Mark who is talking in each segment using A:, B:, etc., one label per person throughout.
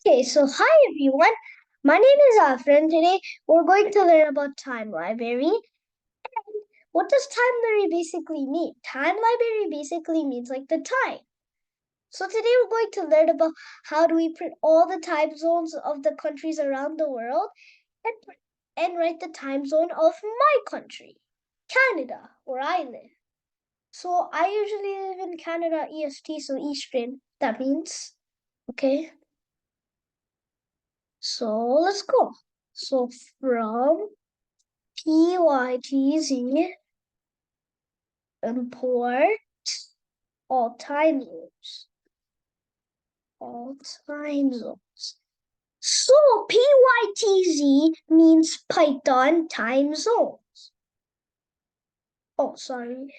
A: Okay, so hi everyone. My name is Afra, today we're going to learn about time library. And what does time library basically mean? Time library basically means like the time. So today we're going to learn about how do we print all the time zones of the countries around the world and, and write the time zone of my country, Canada, where I live. So I usually live in Canada EST, so Eastern, that means. Okay. So let's go. So from PYTZ, import all time zones. All time zones. So PYTZ means Python time zones. Oh, sorry.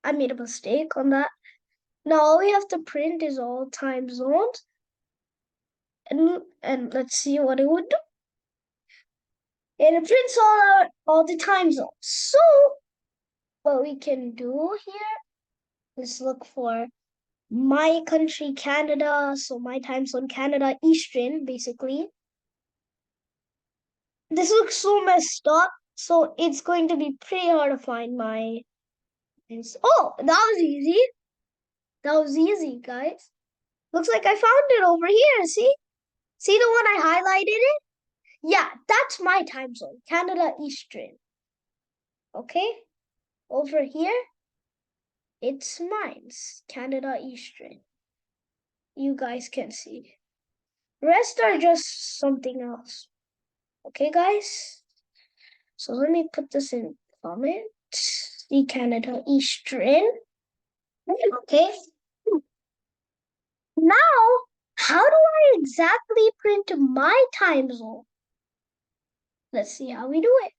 A: I made a mistake on that. Now all we have to print is all time zones. And let's see what it would do. And it prints all the time zones. So what we can do here is look for my country, Canada. So my time zone, Canada Eastern, basically. This looks so messed up. So it's going to be pretty hard to find my. Oh, that was easy. That was easy, guys. Looks like I found it over here. See? See the one I highlighted it? Yeah, that's my time zone, Canada Eastern. Okay? Over here, it's mine, Canada Eastern. You guys can see. Rest are just something else. Okay, guys? So let me put this in comment. See Canada Eastern. Okay. Now, how do I exactly print my time zone? Let's see how we do it.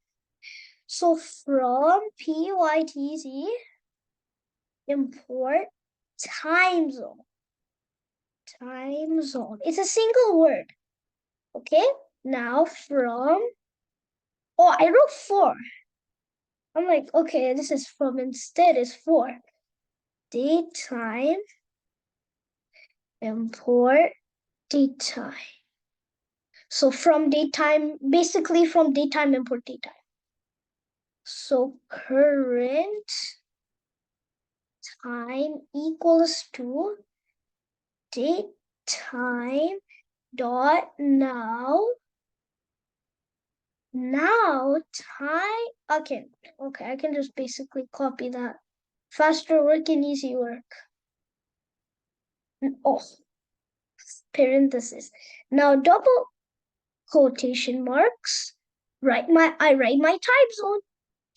A: So from PYTZ, import time zone. Time zone. It's a single word. Okay. Now from, oh, I wrote 4. I'm like, okay, this is from instead is 4. Date time, import date time. So from daytime, basically from daytime, import daytime. So current time equals to date time dot now. Now time, okay, I can just basically copy that. Faster work and easy work. Oh, parenthesis. Now double quotation marks. I write my time zone,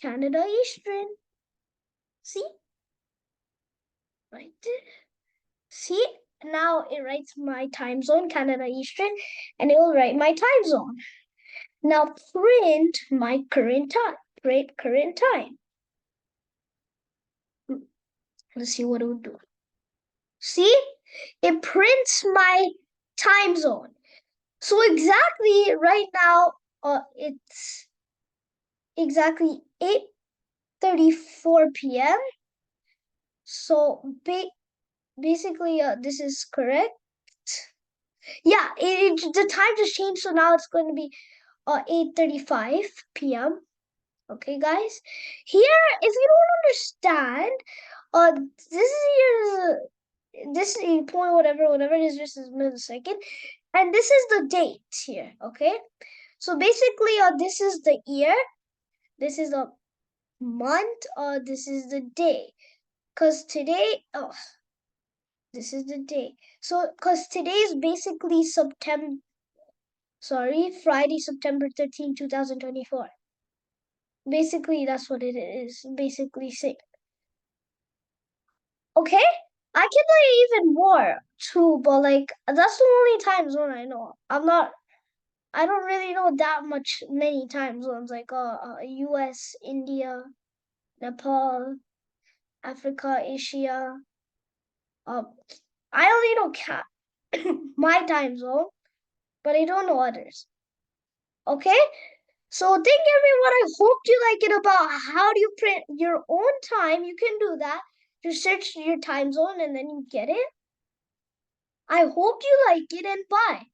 A: Canada Eastern. See? Right there. See? Now it writes my time zone, Canada Eastern, and it will write my time zone. Now print my current time. Print current time. Let's see what it would do. See? It prints my time zone. So exactly right now, it's exactly 8:34 p.m. So basically, this is correct. Yeah, the time just changed, so now it's going to be 8:35 p.m. Okay, guys. Here, if you don't understand, this is your this point whatever it is, just a millisecond, and this is the date here. Okay, so basically, this is the year, this is the month, this is the day, cause today, this is the day. So, cause today is basically Friday, September 13, 2024. Basically, that's what it is. Basically, say, okay, I can like even more too, but like that's the only time zone I know. I don't really know that many time zones like U.S., India, Nepal, Africa, Asia. I only know my time zone, but I don't know others. Okay. So thank everyone. I hope you like it about how do you print your own time. You can do that. Just search your time zone and then you get it. I hope you like it and bye.